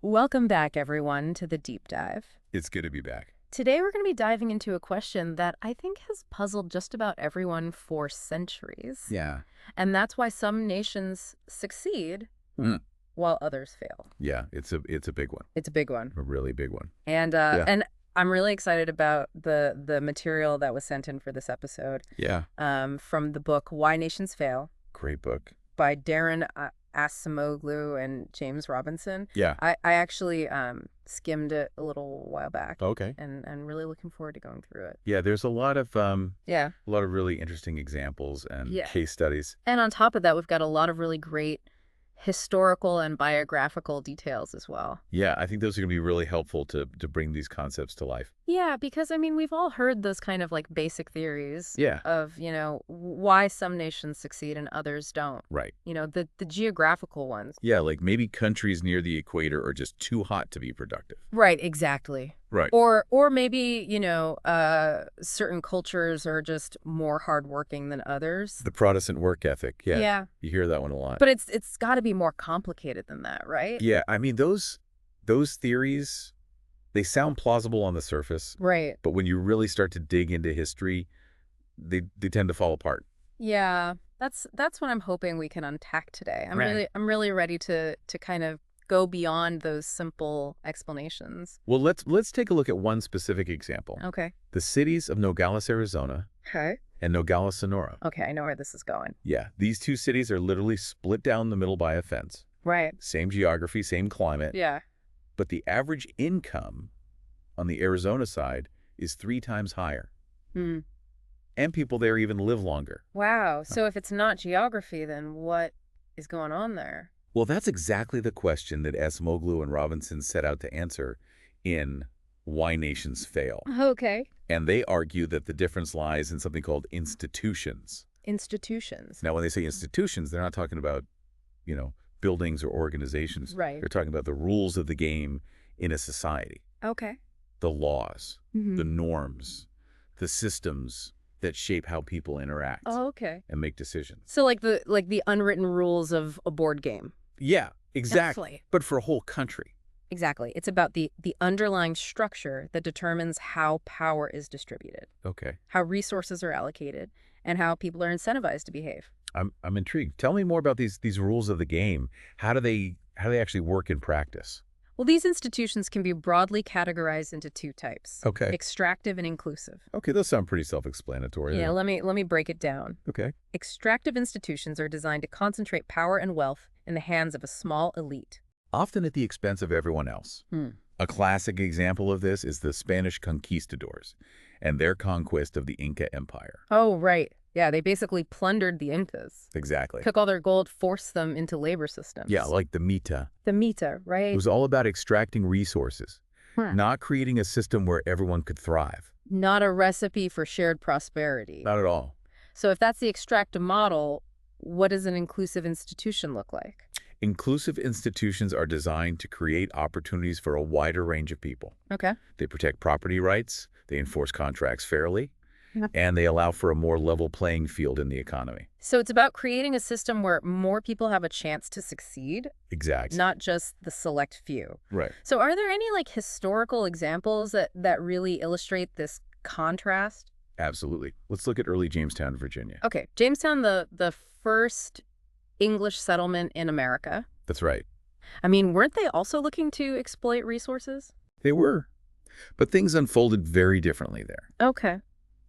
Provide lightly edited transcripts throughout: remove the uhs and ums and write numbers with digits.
Welcome back, everyone, to the deep dive. It's good to be back. Today, we're going to be diving into a question that I think has puzzled just about everyone for centuries. Yeah. And that's why some nations succeed Mm. while others fail. Yeah, it's a big one. It's a big one. A really big one. And Yeah. and I'm really excited about the material that was sent in for this episode Yeah. from the book Why Nations Fail Great book. by Darren Acemoglu and James Robinson. Yeah. I actually skimmed it a little while back. Okay. And really looking forward to going through it. Yeah, there's a lot of Yeah. really interesting examples and Yeah. case studies. And on top of that, we've got a lot of really great historical and biographical details as well. Yeah, I think those are going to be really helpful to bring these concepts to life. Yeah, because, I mean, we've all heard those kind of like basic theories Yeah. of, why some nations succeed and others don't. Right. The geographical ones. Yeah, like maybe countries near the equator are just too hot to be productive. Right, exactly. Right. Or maybe, certain cultures are just more hardworking than others. The Protestant work ethic. Yeah. Yeah. You hear that one a lot. But it's got to be more complicated than that, right? Yeah, I mean those theories, they sound plausible on the surface, Right. but when you really start to dig into history, they tend to fall apart. Yeah. That's what I'm hoping we can unpack today. Right. I'm really ready to kind of go beyond those simple explanations. Well, let's take a look at one specific example. Okay. The cities of Nogales, Arizona Okay. and Nogales, Sonora. Okay, I know where this is going. Yeah, these two cities are literally split down the middle by a fence. Right. Same geography, same climate, Yeah. but the average income on the Arizona side is 3 times higher. Hmm. And people there even live longer. Wow. So if it's not geography, then what is going on there? Well, that's exactly the question that Acemoglu and Robinson set out to answer in Why Nations Fail. Okay. And they argue that the difference lies in something called institutions. Institutions. Now, when they say institutions, they're not talking about, buildings or organizations. Right. They're talking about the rules of the game in a society, Okay. the laws, Mhm. the norms, the systems that shape how people interact Oh, okay. and make decisions. So like the unwritten rules of a board game. Yeah, exactly. Definitely. But for a whole country. Exactly. It's about the underlying structure that determines how power is distributed, Okay. how resources are allocated, and how people are incentivized to behave. I'm intrigued. Tell me more about these rules of the game. How do they actually work in practice? Well, these institutions can be broadly categorized into 2 types. Okay. Extractive and inclusive. Okay, those sound pretty self-explanatory. Yeah, let me break it down. Okay. Extractive institutions are designed to concentrate power and wealth in the hands of a small elite. Often at the expense of everyone else. A classic example of this is the Spanish conquistadors and their conquest of the Inca Empire. Oh, right. Yeah, they basically plundered the Incas. Exactly. Took all their gold, forced them into labor systems. Yeah, like the Mita. The Mita, right? It was all about extracting resources, Huh. not creating a system where everyone could thrive. Not a recipe for shared prosperity. Not at all. So if that's the extractive model, what does an inclusive institution look like? Inclusive institutions are designed to create opportunities for a wider range of people. Okay. They protect property rights, they enforce contracts fairly, Yeah. and they allow for a more level playing field in the economy. So it's about creating a system where more people have a chance to succeed, Exactly. not just the select few. Right. So are there any historical examples that really illustrate this contrast? Absolutely. Let's look at early Jamestown, Virginia. Okay, Jamestown, the first English settlement in America. That's right. I mean, weren't they also looking to exploit resources? They were. But things unfolded very differently there. Okay.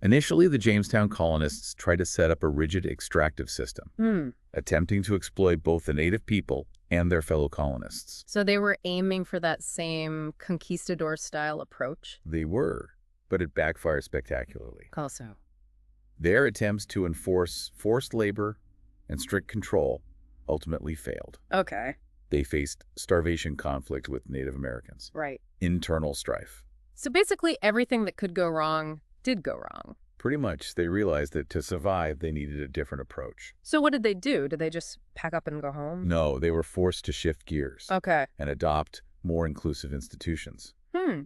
Initially, the Jamestown colonists tried to set up a rigid extractive system, attempting to exploit both the native people and their fellow colonists. So they were aiming for that same conquistador-style approach? They were, but it backfired spectacularly. How so? Their attempts to enforce forced labor and strict control ultimately failed. Okay, They faced starvation conflict with Native Americans, right. internal strife. So basically everything that could go wrong did go wrong. Pretty much, they realized that to survive, they needed a different approach. So what did they do? Did they just pack up and go home? No, they were forced to shift gears Okay. and adopt more inclusive institutions.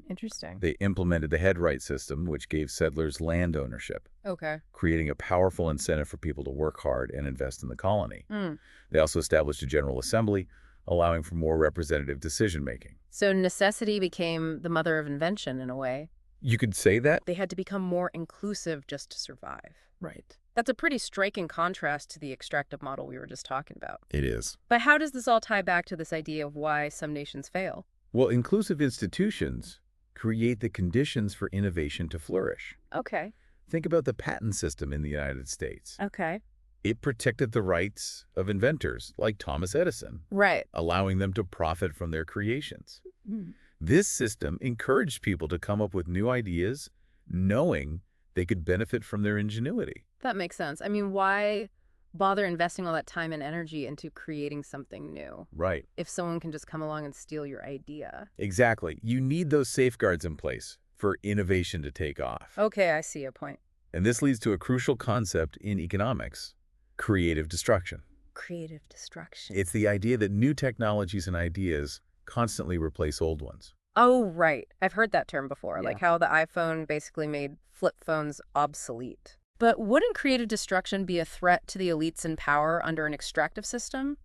Interesting. They implemented the headright system, which gave settlers land ownership, Okay. creating a powerful incentive for people to work hard and invest in the colony. Hmm. They also established a General Assembly, allowing for more representative decision-making. So necessity became the mother of invention in a way. You could say that? They had to become more inclusive just to survive. Right. That's a pretty striking contrast to the extractive model we were just talking about. It is. But how does this all tie back to this idea of why some nations fail? Well, inclusive institutions create the conditions for innovation to flourish. Okay. Think about the patent system in the United States. Okay. It protected the rights of inventors like Thomas Edison, Right. allowing them to profit from their creations. Mm. This system encouraged people to come up with new ideas, knowing they could benefit from their ingenuity. That makes sense. I mean, why bother investing all that time and energy into creating something new Right. if someone can just come along and steal your idea? Exactly. You need those safeguards in place for innovation to take off. Okay, I see a point. And this leads to a crucial concept in economics: creative destruction. Creative destruction. It's the idea that new technologies and ideas constantly replace old ones. Oh, right. I've heard that term before, Yeah. like how the iPhone basically made flip phones obsolete. But wouldn't creative destruction be a threat to the elites in power under an extractive system?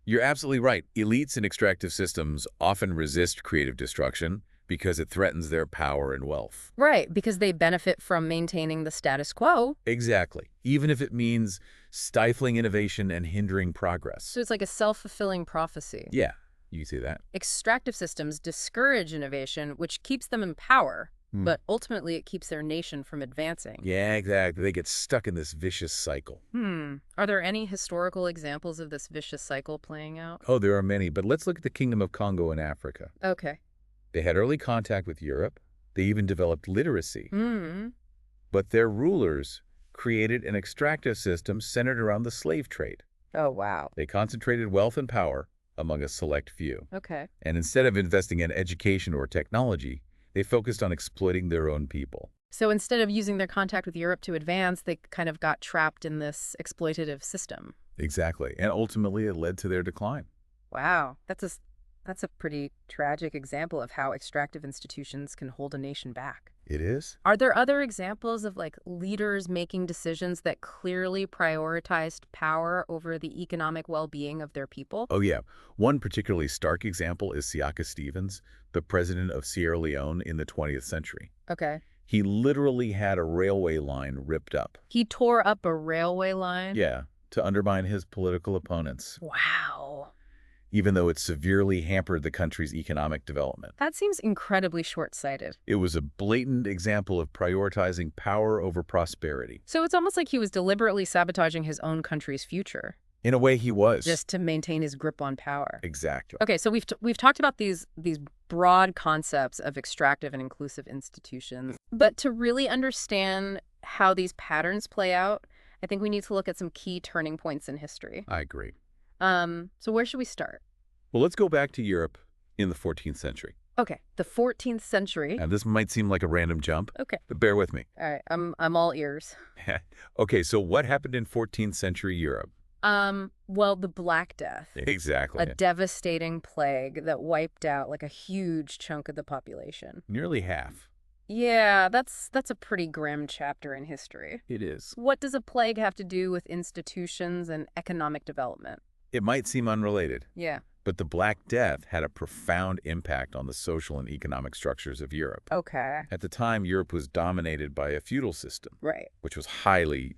You're absolutely right. Elites in extractive systems often resist creative destruction because it threatens their power and wealth. Right, because they benefit from maintaining the status quo. Exactly. Even if it means stifling innovation and hindering progress. So it's like a self-fulfilling prophecy. Yeah, you see that. Extractive systems discourage innovation, which keeps them in power, but ultimately it keeps their nation from advancing. Yeah, exactly. They get stuck in this vicious cycle. Are there any historical examples of this vicious cycle playing out? Oh, there are many, but let's look at the Kingdom of Congo in Africa. Okay. They had early contact with Europe. They even developed literacy. Mm. But their rulers created an extractive system centered around the slave trade. Oh, wow. They concentrated wealth and power among a select few. Okay. And instead of investing in education or technology, they focused on exploiting their own people. So instead of using their contact with Europe to advance, they kind of got trapped in this exploitative system. Exactly. And ultimately, it led to their decline. Wow. That's a pretty tragic example of how extractive institutions can hold a nation back. It is? Are there other examples of like leaders making decisions that clearly prioritized power over the economic well-being of their people? Oh, yeah. One particularly stark example is Siaka Stevens, the president of Sierra Leone in the 20th century. Okay. He literally had a railway line ripped up. He tore up a railway line? Yeah, to undermine his political opponents, Wow. even though it severely hampered the country's economic development. That seems incredibly short-sighted. It was a blatant example of prioritizing power over prosperity. So it's almost like he was deliberately sabotaging his own country's future, In a way, he was. just to maintain his grip on power. Exactly. Okay, so we've talked about these broad concepts of extractive and inclusive institutions, but to really understand how these patterns play out, I think we need to look at some key turning points in history. I agree. So where should we start? Well, let's go back to Europe in the 14th century. Okay, the 14th century. And this might seem like a random jump, Okay, but bear with me. all right, I'm all ears. Okay, so what happened in 14th century Europe? Well, the Black Death. Exactly. A devastating plague that wiped out like a huge chunk of the population. Nearly half. Yeah, that's a pretty grim chapter in history. It is. What does a plague have to do with institutions and economic development? It might seem unrelated, Yeah. but the Black Death had a profound impact on the social and economic structures of Europe. Okay. At the time, Europe was dominated by a feudal system, Right. which was highly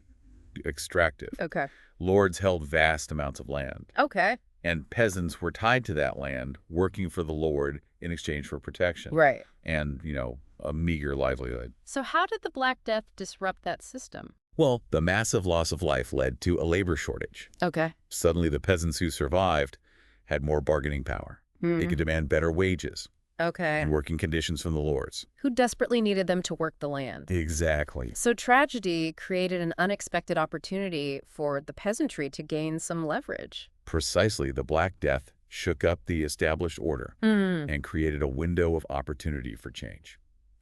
extractive. Okay. Lords held vast amounts of land, Okay. and peasants were tied to that land, working for the lord in exchange for protection. Right. And, a meager livelihood. So how did the Black Death disrupt that system? Well, the massive loss of life led to a labor shortage. Okay. Suddenly, the peasants who survived had more bargaining power. They could demand better wages Okay. and working conditions from the lords. Who desperately needed them to work the land. Exactly. So tragedy created an unexpected opportunity for the peasantry to gain some leverage. Precisely, the Black Death shook up the established order and created a window of opportunity for change.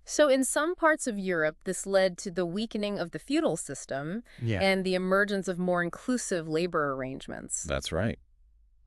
So in some parts of Europe, this led to the weakening of the feudal system and the emergence of more inclusive labor arrangements. That's right.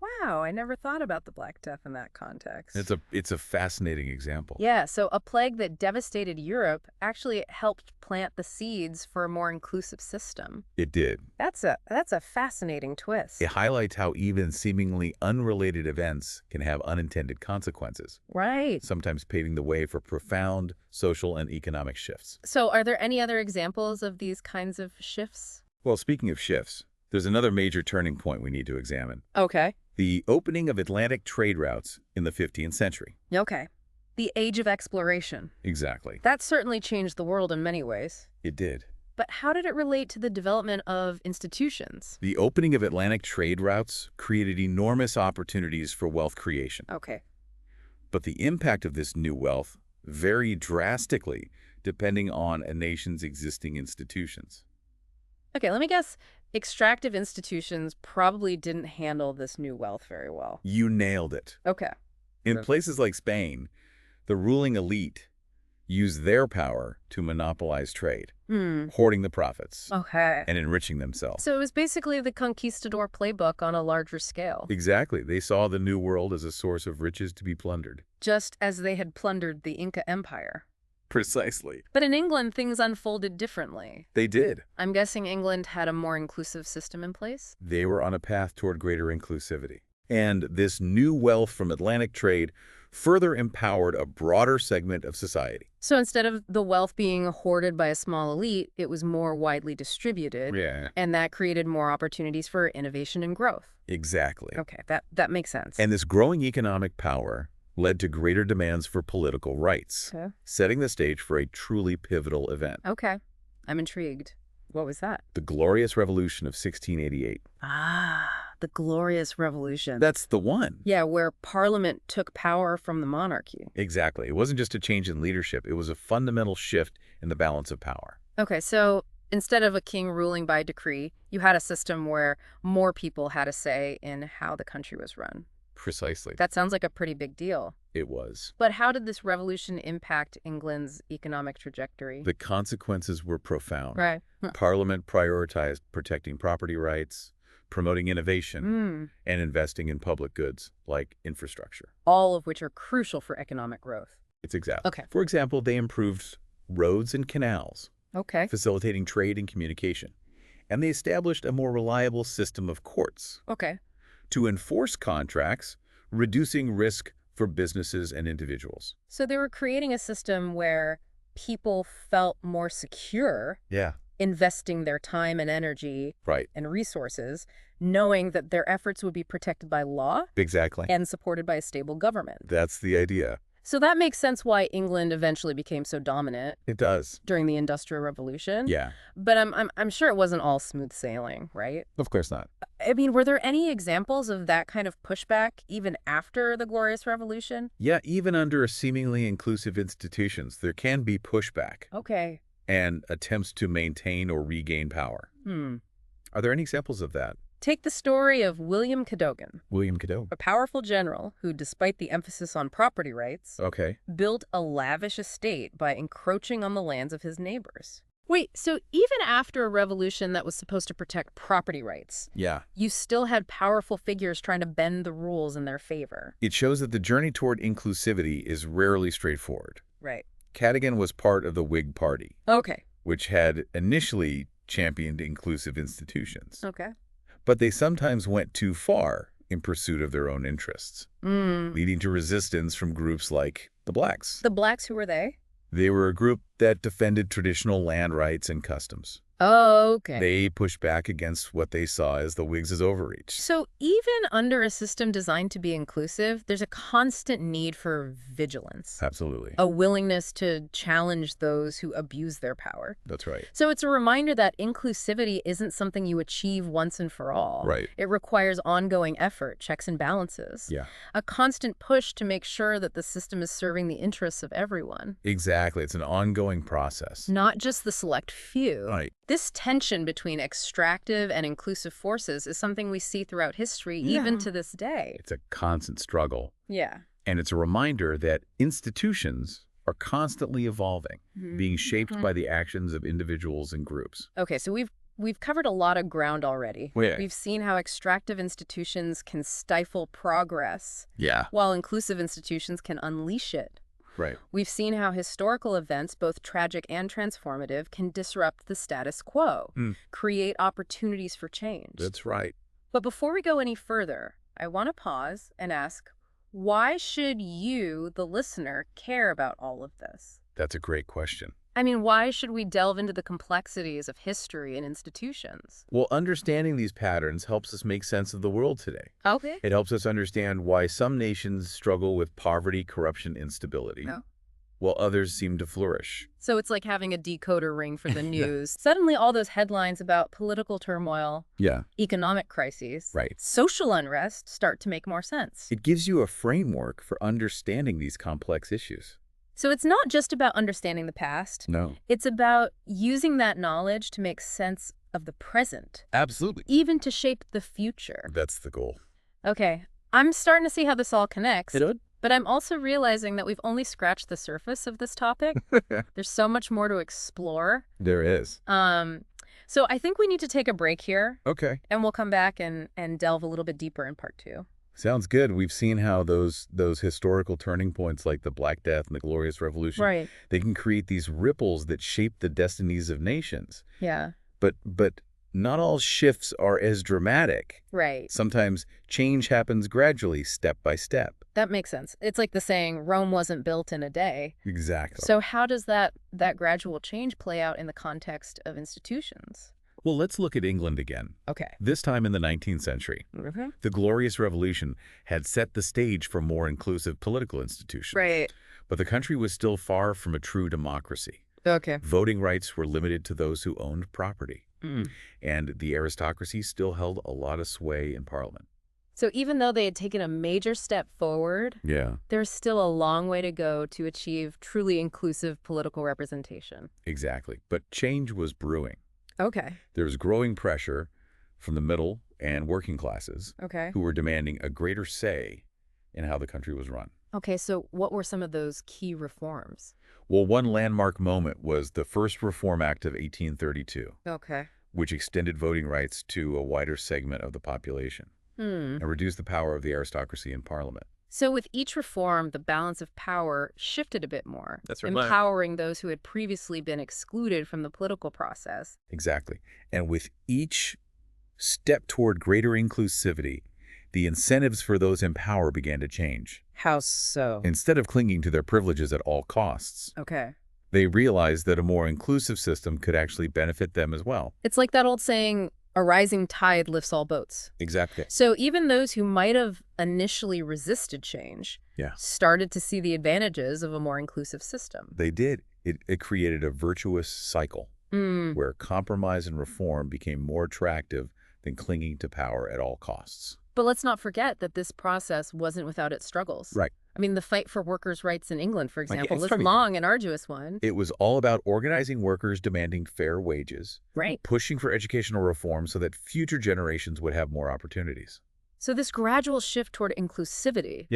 Wow, I never thought about the Black Death in that context. It's a fascinating example. Yeah, so a plague that devastated Europe actually helped plant the seeds for a more inclusive system. It did. That's a fascinating twist. It highlights how even seemingly unrelated events can have unintended consequences, Right. sometimes paving the way for profound social and economic shifts. So are there any other examples of these kinds of shifts? Well, speaking of shifts, there's another major turning point we need to examine. Okay. The opening of Atlantic trade routes in the 15th century. Okay. The age of exploration. Exactly. That certainly changed the world in many ways. It did. But how did it relate to the development of institutions? The opening of Atlantic trade routes created enormous opportunities for wealth creation. Okay. But the impact of this new wealth varied drastically depending on a nation's existing institutions. Okay, let me guess. Extractive institutions probably didn't handle this new wealth very well. You nailed it. Okay. In places like Spain, the ruling elite used their power to monopolize trade, hoarding the profits Okay. and enriching themselves. So it was basically the conquistador playbook on a larger scale, Exactly. They saw the New World as a source of riches to be plundered. just as they had plundered the Inca Empire. Precisely. But in England, things unfolded differently. They did. I'm guessing England had a more inclusive system in place? They were on a path toward greater inclusivity. And this new wealth from Atlantic trade further empowered a broader segment of society. So instead of the wealth being hoarded by a small elite, it was more widely distributed. Yeah. And that created more opportunities for innovation and growth. Exactly. Okay, that makes sense. And this growing economic power led to greater demands for political rights, Okay. setting the stage for a truly pivotal event. Okay, I'm intrigued. What was that? The Glorious Revolution of 1688. Ah, the Glorious Revolution. That's the one. Yeah, where Parliament took power from the monarchy. Exactly. It wasn't just a change in leadership. It was a fundamental shift in the balance of power. Okay, so instead of a king ruling by decree, you had a system where more people had a say in how the country was run. Precisely. That sounds like a pretty big deal. It was. But how did this revolution impact England's economic trajectory? The consequences were profound. Right. Parliament prioritized protecting property rights, promoting innovation, and investing in public goods like infrastructure. All of which are crucial for economic growth. It's exactly. Okay. For example, they improved roads and canals, Okay. facilitating trade and communication. And they established a more reliable system of courts Okay. to enforce contracts, reducing risk for businesses and individuals. So they were creating a system where people felt more secure Yeah. investing their time and energy Right. and resources, knowing that their efforts would be protected by law Exactly. and supported by a stable government. That's the idea. So that makes sense why England eventually became so dominant It does. during the Industrial Revolution. Yeah. But I'm sure it wasn't all smooth sailing, right? Of course not. I mean, were there any examples of that kind of pushback even after the Glorious Revolution? Yeah, even under seemingly inclusive institutions, there can be pushback Okay. and attempts to maintain or regain power. Are there any examples of that? Take the story of William Cadogan, William Cadogan. a powerful general who, despite the emphasis on property rights, Okay. built a lavish estate by encroaching on the lands of his neighbors. Wait, so even after a revolution that was supposed to protect property rights, Yeah. you still had powerful figures trying to bend the rules in their favor. It shows that the journey toward inclusivity is rarely straightforward. Right. Cadogan was part of the Whig Party, Okay. which had initially championed inclusive institutions. Okay. But they sometimes went too far in pursuit of their own interests, leading to resistance from groups like the Blacks. The Blacks, who were they? They were a group that defended traditional land rights and customs. Oh, okay. They pushed back against what they saw as the Whigs' overreach. So even under a system designed to be inclusive, there's a constant need for vigilance, Absolutely. a willingness to challenge those who abuse their power. That's right. So it's a reminder that inclusivity isn't something you achieve once and for all. Right. It requires ongoing effort, checks and balances, Yeah. a constant push to make sure that the system is serving the interests of everyone, Exactly. It's an ongoing process. not just the select few. Right. This tension between extractive and inclusive forces is something we see throughout history, even to this day. It's a constant struggle. Yeah. And it's a reminder that institutions are constantly evolving, being shaped by the actions of individuals and groups. Okay, so we've covered a lot of ground already. Yeah. We've seen how extractive institutions can stifle progress, Yeah. while inclusive institutions can unleash it. Right. We've seen how historical events, both tragic and transformative, can disrupt the status quo, create opportunities for change. That's right. But before we go any further, I want to pause and ask, why should you, the listener, care about all of this? That's a great question. I mean, why should we delve into the complexities of history and institutions? Well, understanding these patterns helps us make sense of the world today. Okay. It helps us understand why some nations struggle with poverty, corruption, instability, while others seem to flourish. So it's like having a decoder ring for the news. Suddenly all those headlines about political turmoil, economic crises, social unrest start to make more sense. It gives you a framework for understanding these complex issues. So it's not just about understanding the past. No. It's about using that knowledge to make sense of the present. Absolutely. Even to shape the future. That's the goal. Okay, I'm starting to see how this all connects. It would? But I'm also realizing that we've only scratched the surface of this topic. There's so much more to explore. There is. So I think we need to take a break here. Okay. And we'll come back and delve a little bit deeper in part 2. Sounds good. We've seen how those historical turning points like the Black Death and the Glorious Revolution, they can create these ripples that shape the destinies of nations. Yeah. But not all shifts are as dramatic. Right. Sometimes change happens gradually, step by step. That makes sense. It's like the saying, Rome wasn't built in a day. Exactly. So how does that gradual change play out in the context of institutions? Well, let's look at England again. Okay. This time in the 19th century. The Glorious Revolution had set the stage for more inclusive political institutions. Right. But the country was still far from a true democracy. Okay. Voting rights were limited to those who owned property. And the aristocracy still held a lot of sway in Parliament. So even though they had taken a major step forward, there's still a long way to go to achieve truly inclusive political representation. Exactly. But change was brewing. Okay. There was growing pressure from the middle and working classes who were demanding a greater say in how the country was run. Okay, so what were some of those key reforms? Well, one landmark moment was the First Reform Act of 1832, which extended voting rights to a wider segment of the population and reduced the power of the aristocracy in Parliament. So with each reform, the balance of power shifted a bit more, That's right. empowering those who had previously been excluded from the political process. Exactly. And with each step toward greater inclusivity, the incentives for those in power began to change. How so? Instead of clinging to their privileges at all costs, they realized that a more inclusive system could actually benefit them as well. It's like that old saying, a rising tide lifts all boats. Exactly. So even those who might have initially resisted change started to see the advantages of a more inclusive system. They did. It created a virtuous cycle where compromise and reform became more attractive than clinging to power at all costs. But let's not forget that this process wasn't without its struggles. Right. I mean, the fight for workers' rights in England, for example, was a long and arduous one. It was all about organizing workers demanding fair wages, pushing for educational reform so that future generations would have more opportunities. So this gradual shift toward inclusivity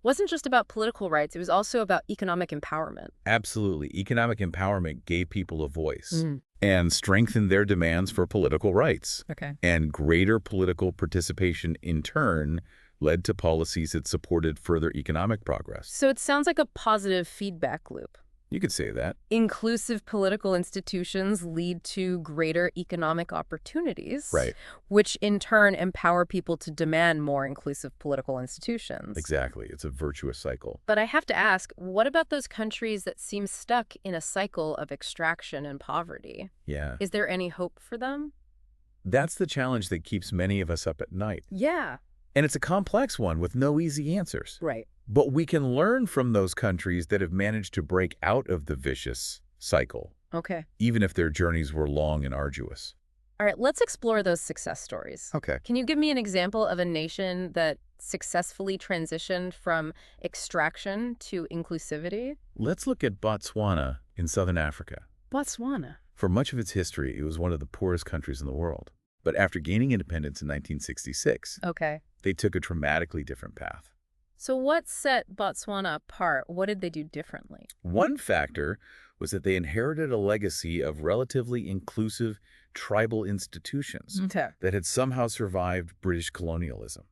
wasn't just about political rights. It was also about economic empowerment. Absolutely. Economic empowerment gave people a voice and strengthened their demands for political rights. Okay. And greater political participation, in turn, led to policies that supported further economic progress. So it sounds like a positive feedback loop. You could say that. Inclusive political institutions lead to greater economic opportunities, Right. which in turn empower people to demand more inclusive political institutions. Exactly. It's a virtuous cycle. But I have to ask, what about those countries that seem stuck in a cycle of extraction and poverty? Yeah. Is there any hope for them? That's the challenge that keeps many of us up at night. Yeah. And it's a complex one with no easy answers. Right. But we can learn from those countries that have managed to break out of the vicious cycle, Okay. even if their journeys were long and arduous. All right, let's explore those success stories. Okay. Can you give me an example of a nation that successfully transitioned from extraction to inclusivity? Let's look at Botswana in southern Africa. Botswana. For much of its history, it was one of the poorest countries in the world. But after gaining independence in 1966, Okay. they took a dramatically different path. So what set Botswana apart? What did they do differently? One factor was that they inherited a legacy of relatively inclusive tribal institutions Okay. that had somehow survived British colonialism.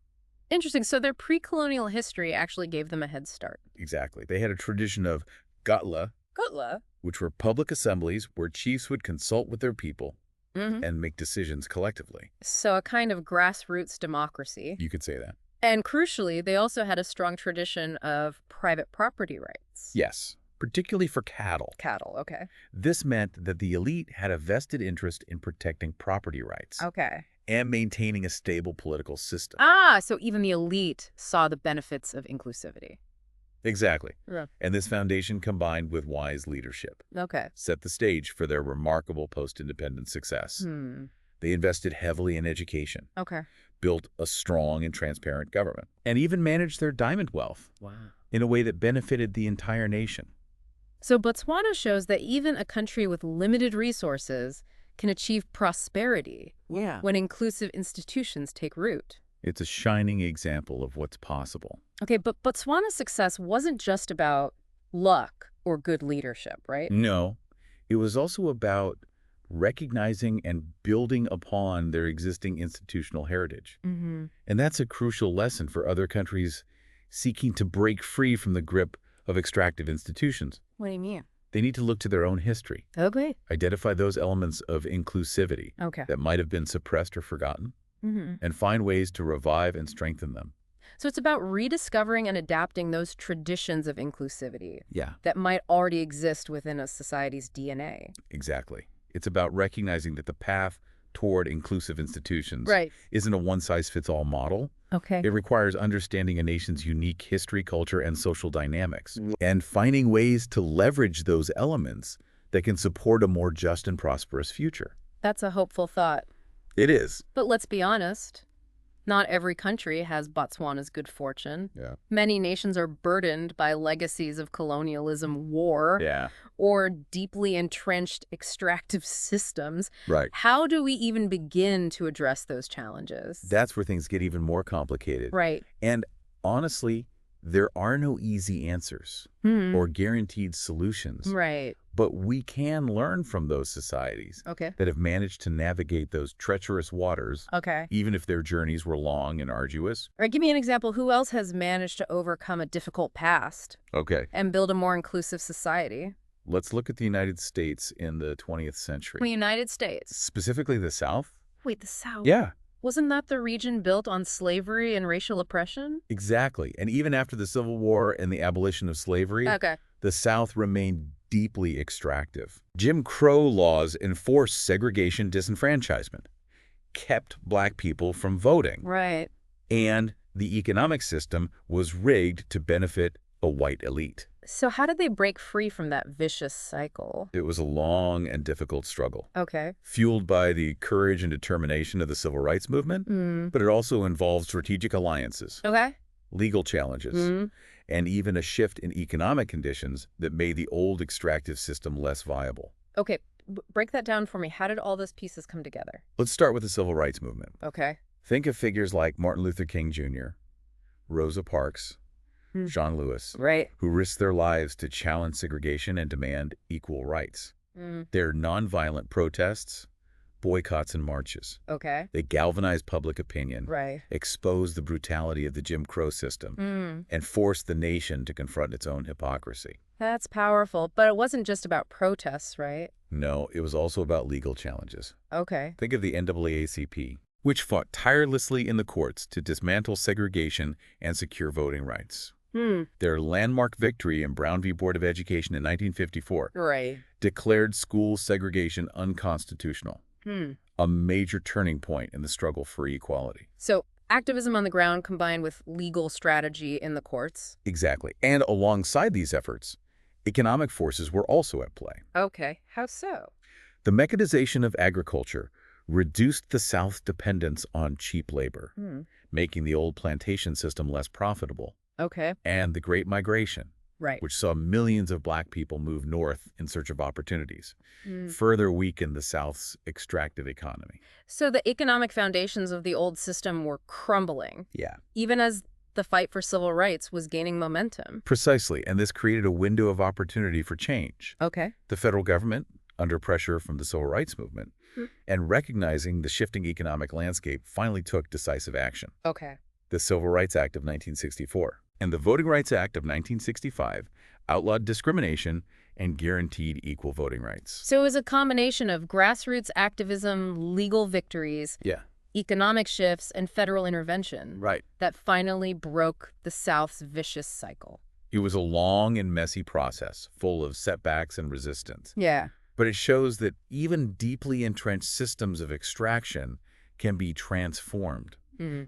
Interesting. So their pre-colonial history actually gave them a head start. Exactly. They had a tradition of gutla, Gutla. which were public assemblies where chiefs would consult with their people Mm-hmm. and make decisions collectively. So a kind of grassroots democracy. You could say that. And crucially, they also had a strong tradition of private property rights. Yes, particularly for cattle. Cattle, okay. This meant that the elite had a vested interest in protecting property rights Okay. and maintaining a stable political system. Ah, so even the elite saw the benefits of inclusivity. Exactly. Yeah. And this foundation, combined with wise leadership, Okay. set the stage for their remarkable post-independence success. They invested heavily in education, Okay. built a strong and transparent government, and even managed their diamond wealth in a way that benefited the entire nation. So Botswana shows that even a country with limited resources can achieve prosperity when inclusive institutions take root. It's a shining example of what's possible. Okay, but Botswana's success wasn't just about luck or good leadership, right? No, it was also about recognizing and building upon their existing institutional heritage. Mm-hmm. And that's a crucial lesson for other countries seeking to break free from the grip of extractive institutions. What do you mean? They need to look to their own history, Okay. identify those elements of inclusivity Okay. that might have been suppressed or forgotten, Mm-hmm. and find ways to revive and strengthen them. So it's about rediscovering and adapting those traditions of inclusivity Yeah, that might already exist within a society's DNA. exactly. It's about recognizing that the path toward inclusive institutions Right. isn't a one-size-fits-all model. Okay. It requires understanding a nation's unique history, culture, and social dynamics, and finding ways to leverage those elements that can support a more just and prosperous future. That's a hopeful thought. It is. But let's be honest, not every country has Botswana's good fortune. Yeah. Many nations are burdened by legacies of colonialism, war, Yeah. or deeply entrenched extractive systems. Right. How do we even begin to address those challenges? That's where things get even more complicated. Right. And honestly, there are no easy answers or guaranteed solutions. Right. But we can learn from those societies Okay. that have managed to navigate those treacherous waters, Okay. even if their journeys were long and arduous. All right, give me an example. Who else has managed to overcome a difficult past Okay. and build a more inclusive society? Let's look at the United States in the 20th century. The United States. Specifically the South? Wait, the South? Yeah, Wasn't that the region built on slavery and racial oppression? exactly. And even after the Civil War and the abolition of slavery, Okay. the South remained deeply extractive. Jim Crow laws enforced segregation disenfranchisement, kept black people from voting, Right. and the economic system was rigged to benefit a white elite. So how did they break free from that vicious cycle? It was a long and difficult struggle, Okay. fueled by the courage and determination of the civil rights movement, but it also involved strategic alliances, Okay. legal challenges, and even a shift in economic conditions that made the old extractive system less viable. Okay. Break that down for me. How did all those pieces come together? Let's start with the civil rights movement. Okay. Think of figures like Martin Luther King Jr., Rosa Parks, John Lewis, Right. who risked their lives to challenge segregation and demand equal rights. Their nonviolent protests, boycotts, and marches. Okay. They galvanized public opinion, Right. exposed the brutality of the Jim Crow system, and forced the nation to confront its own hypocrisy. That's powerful. But it wasn't just about protests, right? No, it was also about legal challenges. Okay. Think of the NAACP, which fought tirelessly in the courts to dismantle segregation and secure voting rights. Their landmark victory in Brown v. Board of Education in 1954 Right. declared school segregation unconstitutional, a major turning point in the struggle for equality. So activism on the ground combined with legal strategy in the courts. Exactly. And alongside these efforts, economic forces were also at play. Okay. How so? The mechanization of agriculture reduced the South's dependence on cheap labor, making the old plantation system less profitable. Okay. And the Great Migration, Right. which saw millions of black people move north in search of opportunities, further weakened the South's extractive economy. So the economic foundations of the old system were crumbling, Yeah. even as the fight for civil rights was gaining momentum. Precisely, and this created a window of opportunity for change. Okay. The federal government, under pressure from the civil rights movement, and recognizing the shifting economic landscape, finally took decisive action. Okay. The Civil Rights Act of 1964 and the Voting Rights Act of 1965 outlawed discrimination and guaranteed equal voting rights. So it was a combination of grassroots activism, legal victories, economic shifts, and federal intervention that finally broke the South's vicious cycle. It was a long and messy process, full of setbacks and resistance. Yeah. But it shows that even deeply entrenched systems of extraction can be transformed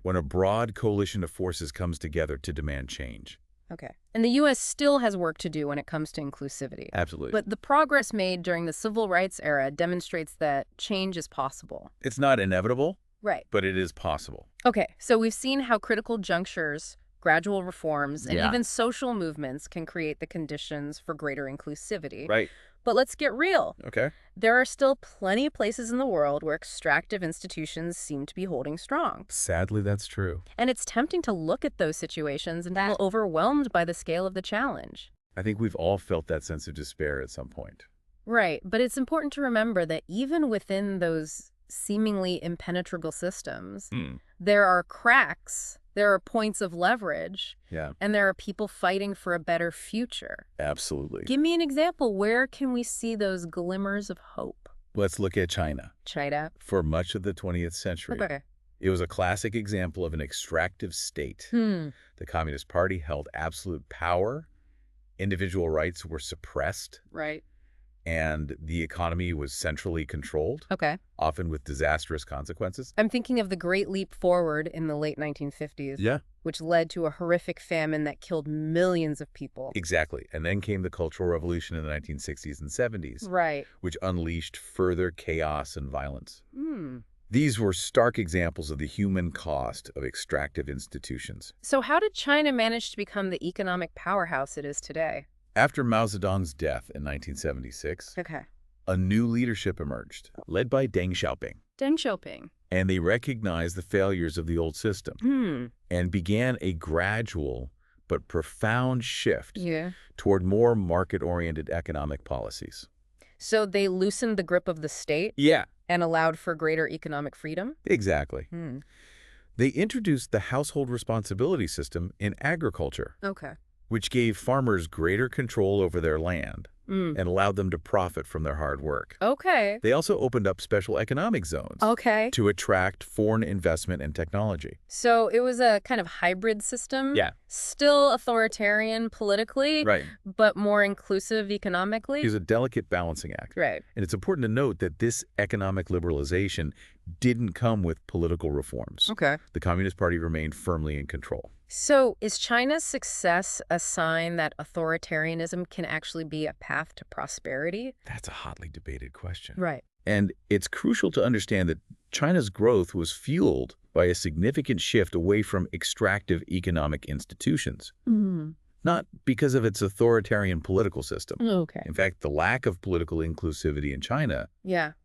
when a broad coalition of forces comes together to demand change. Okay. And the U.S. still has work to do when it comes to inclusivity. Absolutely. But the progress made during the civil rights era demonstrates that change is possible. It's not inevitable, right, but it is possible. Okay, so we've seen how critical junctures, gradual reforms, and even social movements can create the conditions for greater inclusivity. Right. But let's get real. Okay. There are still plenty of places in the world where extractive institutions seem to be holding strong. Sadly, that's true. And it's tempting to look at those situations and feel overwhelmed by the scale of the challenge. I think we've all felt that sense of despair at some point. Right, but it's important to remember that even within those seemingly impenetrable systems, there are cracks, there are points of leverage, and there are people fighting for a better future. Absolutely. Give me an example. Where can we see those glimmers of hope? Let's look at China. China? For much of the 20th century, it was a classic example of an extractive state. The Communist Party held absolute power, individual rights were suppressed, and the economy was centrally controlled, often with disastrous consequences. I'm thinking of the Great Leap Forward in the late 1950s, which led to a horrific famine that killed millions of people. Exactly. And then came the Cultural Revolution in the 1960s and 70s, which unleashed further chaos and violence. These were stark examples of the human cost of extractive institutions. So how did China manage to become the economic powerhouse it is today? After Mao Zedong's death in 1976, a new leadership emerged, led by Deng Xiaoping. Deng Xiaoping. And they recognized the failures of the old system and began a gradual but profound shift toward more market-oriented economic policies. So they loosened the grip of the state? And allowed for greater economic freedom? Exactly. They introduced the household responsibility system in agriculture. Which gave farmers greater control over their land and allowed them to profit from their hard work. They also opened up special economic zones to attract foreign investment and technology. So it was a kind of hybrid system? Still authoritarian politically, but more inclusive economically? It was a delicate balancing act. And it's important to note that this economic liberalization didn't come with political reforms. The Communist Party remained firmly in control. So is China's success a sign that authoritarianism can actually be a path to prosperity? That's a hotly debated question. And it's crucial to understand that China's growth was fueled by a significant shift away from extractive economic institutions. Not because of its authoritarian political system. In fact, the lack of political inclusivity in China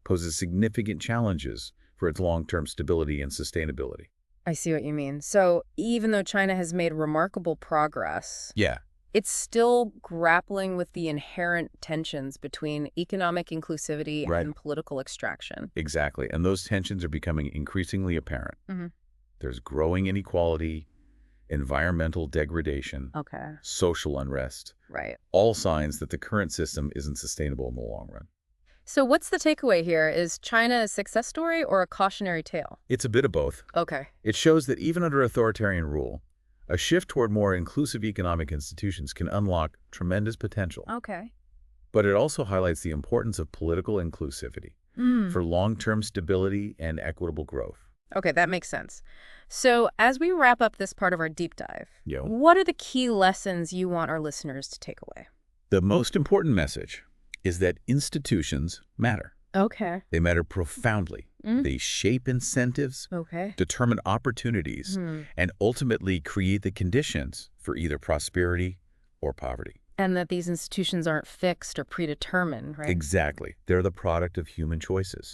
poses significant challenges for its long-term stability and sustainability. I see what you mean. So even though China has made remarkable progress, it's still grappling with the inherent tensions between economic inclusivity and political extraction. Exactly. And those tensions are becoming increasingly apparent. There's growing inequality, environmental degradation, social unrest, all signs that the current system isn't sustainable in the long run. So what's the takeaway here? Is China a success story or a cautionary tale? It's a bit of both. It shows that even under authoritarian rule, a shift toward more inclusive economic institutions can unlock tremendous potential. But it also highlights the importance of political inclusivity for long-term stability and equitable growth. That makes sense. So as we wrap up this part of our deep dive, what are the key lessons you want our listeners to take away? The most important message is that institutions matter. They matter profoundly. They shape incentives, determine opportunities, and ultimately create the conditions for either prosperity or poverty. And that these institutions aren't fixed or predetermined, right? Exactly. They're the product of human choices,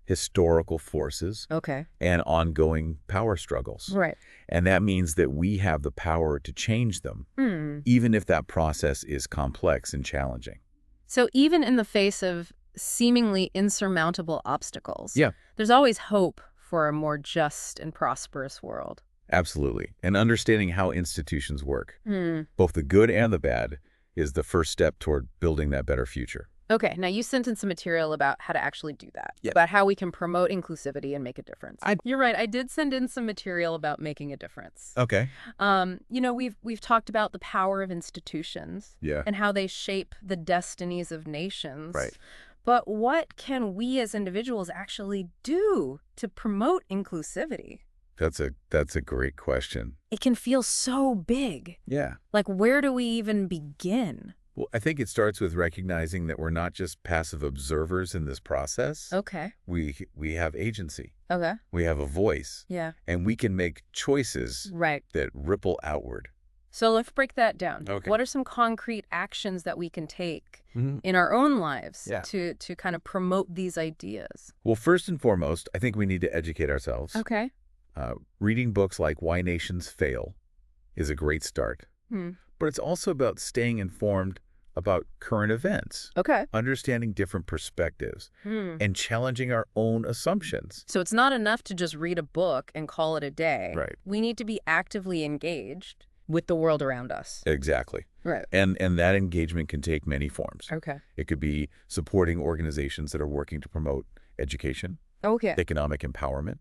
historical forces, and ongoing power struggles. And that means that we have the power to change them, even if that process is complex and challenging. So even in the face of seemingly insurmountable obstacles. Yeah. There's always hope for a more just and prosperous world. Absolutely. And understanding how institutions work, both the good and the bad, is the first step toward building that better future. Okay, now you sent in some material about how to actually do that, Yeah. about how we can promote inclusivity and make a difference. You're right, I did send in some material about making a difference. Okay. We've talked about the power of institutions Yeah. and how they shape the destinies of nations. Right. But what can we as individuals actually do to promote inclusivity? That's a great question. It can feel so big. Yeah. Like, where do we even begin? Well, I think it starts with recognizing that we're not just passive observers in this process. Okay. We have agency. Okay. We have a voice. Yeah. And we can make choices Right. that ripple outward. So let's break that down. Okay. What are some concrete actions that we can take Mhm. in our own lives Yeah. to kind of promote these ideas? Well, first and foremost, I think we need to educate ourselves. Okay. Reading books like Why Nations Fail is a great start. But it's also about staying informed about current events, Okay. understanding different perspectives, and challenging our own assumptions. So it's not enough to just read a book and call it a day. Right. We need to be actively engaged with the world around us. Exactly. Right. And that engagement can take many forms. Okay. It could be supporting organizations that are working to promote education, Okay. economic empowerment,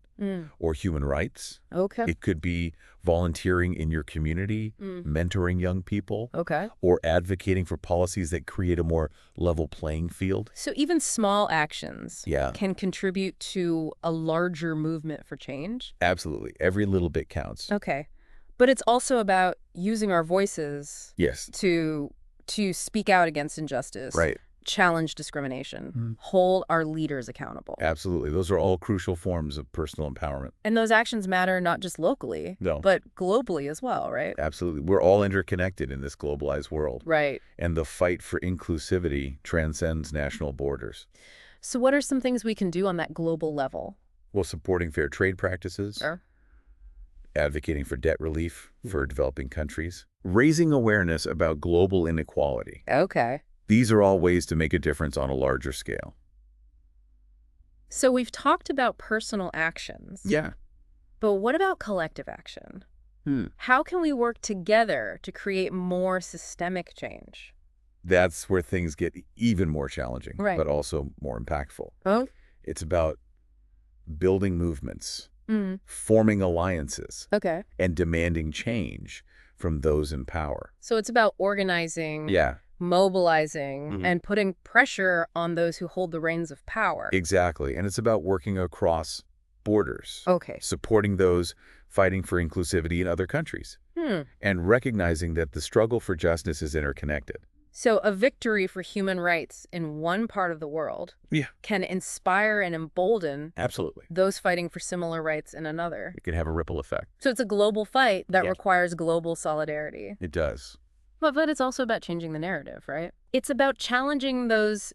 or human rights. Okay. It could be volunteering in your community, mentoring young people, Okay. or advocating for policies that create a more level playing field. So even small actions Yeah. can contribute to a larger movement for change? Absolutely. Every little bit counts. Okay. But it's also about using our voices Yes. to speak out against injustice, Right. challenge discrimination, hold our leaders accountable. Absolutely. Those are all crucial forms of personal empowerment. And those actions matter not just locally, No. but globally as well, right? Absolutely. We're all interconnected in this globalized world. Right. And the fight for inclusivity transcends national borders. So what are some things we can do on that global level? Well, supporting fair trade practices, Sure. advocating for debt relief for developing countries, raising awareness about global inequality. Okay. These are all ways to make a difference on a larger scale. So we've talked about personal actions. Yeah. But what about collective action? How can we work together to create more systemic change? That's where things get even more challenging, Right. but also more impactful. Oh. It's about building movements, forming alliances, Okay. and demanding change from those in power. So it's about organizing, Yeah, mobilizing, and putting pressure on those who hold the reins of power. exactly. And it's about working across borders, Okay. supporting those fighting for inclusivity in other countries, and recognizing that the struggle for justice is interconnected. So a victory for human rights in one part of the world Yeah, can inspire and embolden absolutely. those fighting for similar rights in another. It can have a ripple effect. So it's a global fight that Yeah. requires global solidarity. It does. But it's also about changing the narrative, right? It's about challenging those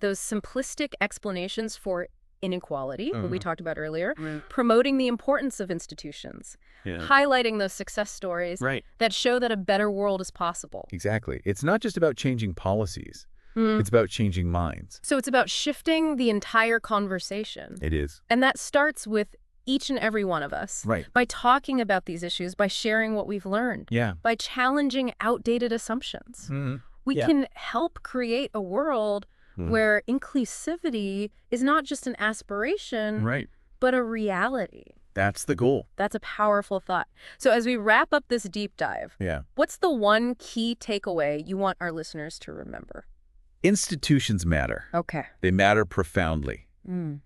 simplistic explanations for inequality, what we talked about earlier, promoting the importance of institutions, highlighting those success stories Right. that show that a better world is possible. Exactly. It's not just about changing policies. It's about changing minds. So it's about shifting the entire conversation. It is. And that starts with each and every one of us. Right. By talking about these issues, by sharing what we've learned, Yeah. by challenging outdated assumptions. We can help create a world where inclusivity is not just an aspiration, Right. but a reality. That's the goal. That's a powerful thought. So as we wrap up this deep dive, Yeah. what's the one key takeaway you want our listeners to remember? Institutions matter. Okay. They matter profoundly.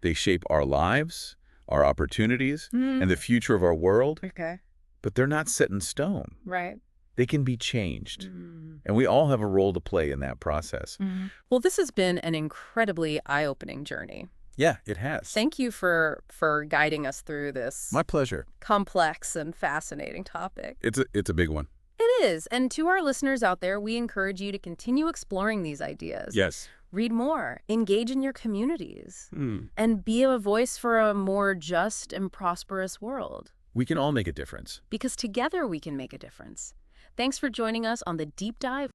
They shape our lives, our opportunities, and the future of our world, Okay. but they're not set in stone. Right. They can be changed. And we all have a role to play in that process. Well, this has been an incredibly eye-opening journey. Yeah, it has. Thank you for guiding us through this My pleasure. complex and fascinating topic. It's a big one. It is. And to our listeners out there, we encourage you to continue exploring these ideas. Yes. Read more, engage in your communities, and be a voice for a more just and prosperous world. We can all make a difference. Because together we can make a difference. Thanks for joining us on the Deep Dive.